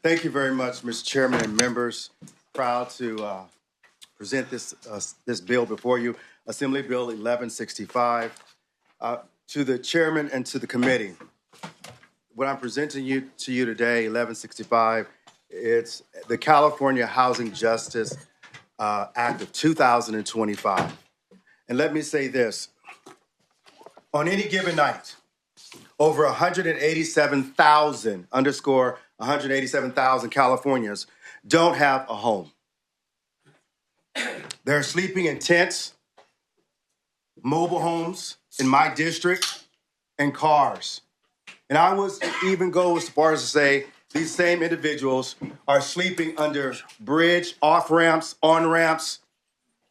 Thank you very much, Mr. Chairman and members. Proud to present this bill before you, Assembly Bill 1165. To the chairman and to the committee, what I'm presenting to you today, 1165, it's the California Housing Justice Act of 2025. And let me say this, on any given night, over 187,000, underscore 187,000 Californians don't have a home. They're sleeping in tents, mobile homes in my district, and cars. And I would even go as far as to say these same individuals are sleeping under bridge, off-ramps, on-ramps.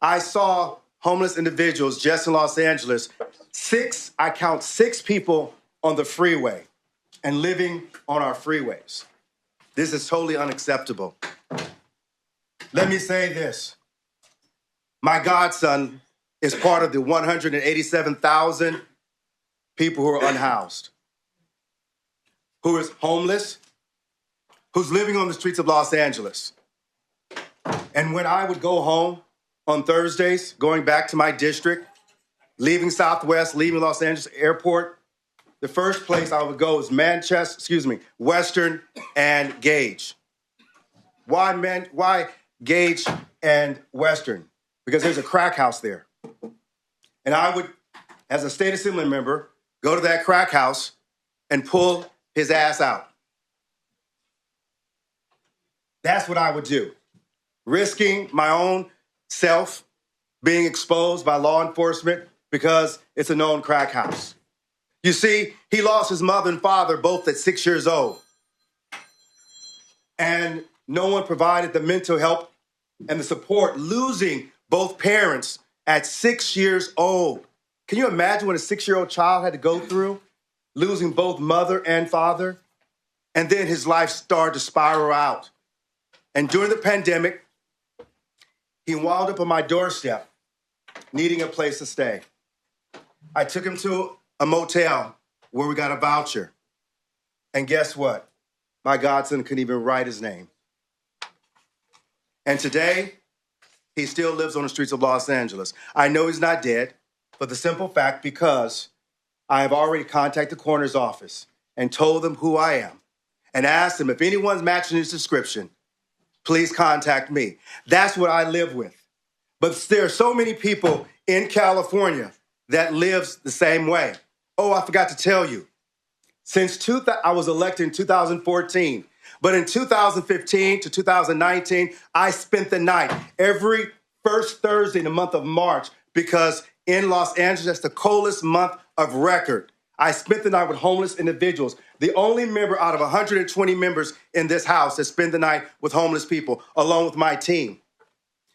I saw homeless individuals just in Los Angeles, I count six people on the freeway and living on our freeways. This is totally unacceptable. Let me say this. My godson is part of the 187,000 people who are unhoused, who is homeless, who's living on the streets of Los Angeles. And when I would go home on Thursdays, going back to my district, leaving Southwest, leaving Los Angeles Airport, the first place I would go is Western and Gage. Why Gage and Western? Because there's a crack house there. And I would, as a state assembly member, go to that crack house and pull his ass out. That's what I would do. Risking my own self being exposed by law enforcement because it's a known crack house. You see, he lost his mother and father both at 6 years old. And no one provided the mental help and the support, losing both parents at 6 years old. Can you imagine what a 6-year-old child had to go through, losing both mother and father? And then his life started to spiral out. And during the pandemic, he wound up on my doorstep, needing a place to stay. I took him to a motel where we got a voucher. And guess what? My godson couldn't even write his name. And today, he still lives on the streets of Los Angeles. I know he's not dead, for the simple fact because I have already contacted the coroner's office and told them who I am and asked them if anyone's matching his description, please contact me. That's what I live with. But there are so many people in California that lives the same way. Oh, I forgot to tell you. I was elected in 2014. But in 2015 to 2019, I spent the night every first Thursday in the month of March because in Los Angeles, that's the coldest month of record. I spent the night with homeless individuals. The only member out of 120 members in this house that spent the night with homeless people, along with my team.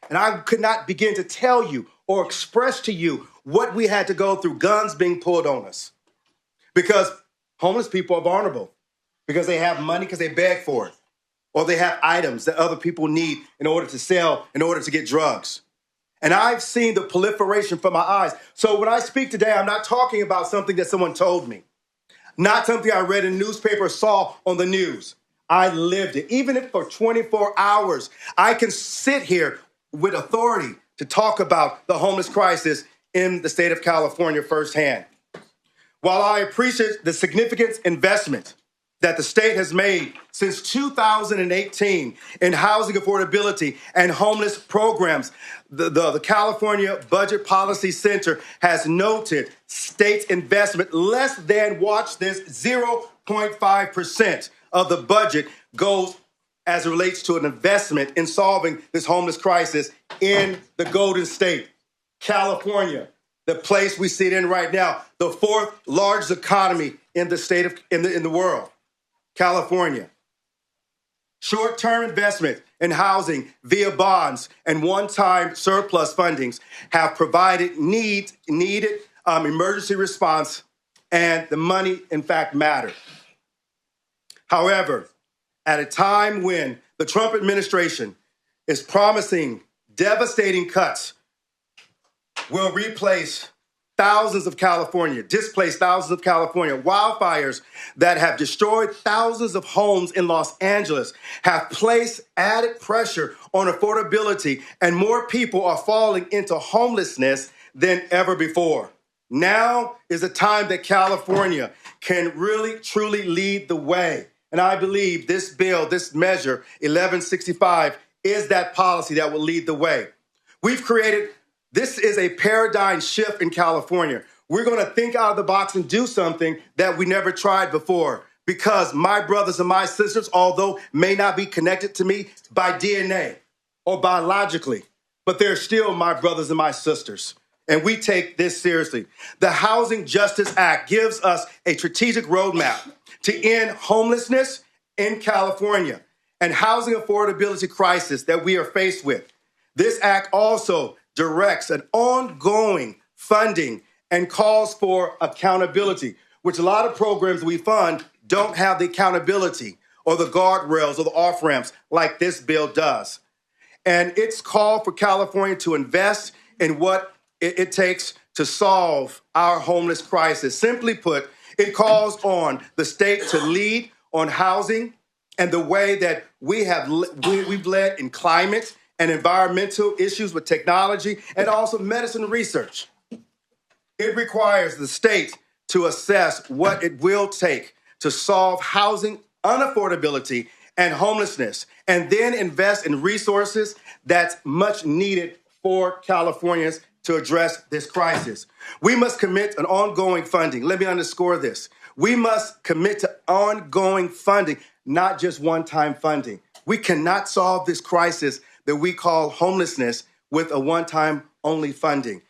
And I could not begin to tell you or express to you what we had to go through, guns being pulled on us. Because homeless people are vulnerable. Because they have money, because they beg for it. Or they have items that other people need in order to sell, in order to get drugs. And I've seen the proliferation from my eyes. So when I speak today, I'm not talking about something that someone told me. Not something I read in a newspaper or saw on the news. I lived it. Even if for 24 hours, I can sit here with authority to talk about the homeless crisis in the state of California firsthand. While I appreciate the significant investment that the state has made since 2018 in housing affordability and homeless programs, the California Budget Policy Center has noted state's investment less than, watch this, 0.5% of the budget goes as it relates to an investment in solving this homeless crisis in the Golden State, California, the place we sit in right now, the fourth largest economy in the state of in the world. California. Short-term investment in housing via bonds and one-time surplus fundings have provided needed emergency response, and the money, in fact, mattered. However, at a time when the Trump administration is promising devastating cuts will replace thousands of California, displaced thousands of California. Wildfires that have destroyed thousands of homes in Los Angeles have placed added pressure on affordability, and more people are falling into homelessness than ever before. Now is the time that California can really, truly lead the way. And I believe this bill, this measure, 1165, is that policy that will lead the way. This is a paradigm shift in California. We're going to think out of the box and do something that we never tried before. Because my brothers and my sisters, although may not be connected to me by DNA or biologically, but they're still my brothers and my sisters. And we take this seriously. The Housing Justice Act gives us a strategic roadmap to end homelessness in California and housing affordability crisis that we are faced with. This act also directs an ongoing funding and calls for accountability, which a lot of programs we fund don't have the accountability or the guardrails or the off-ramps like this bill does. And it's called for California to invest in what it takes to solve our homeless crisis. Simply put, it calls on the state to lead on housing and the way that we've led in climate and environmental issues with technology and also medicine research. It requires the state to assess what it will take to solve housing unaffordability and homelessness, and then invest in resources that's much needed for Californians to address this crisis. We must commit an ongoing funding. Let me underscore this. We must commit to ongoing funding, not just one-time funding. We cannot solve this crisis that we call homelessness with a one-time only funding.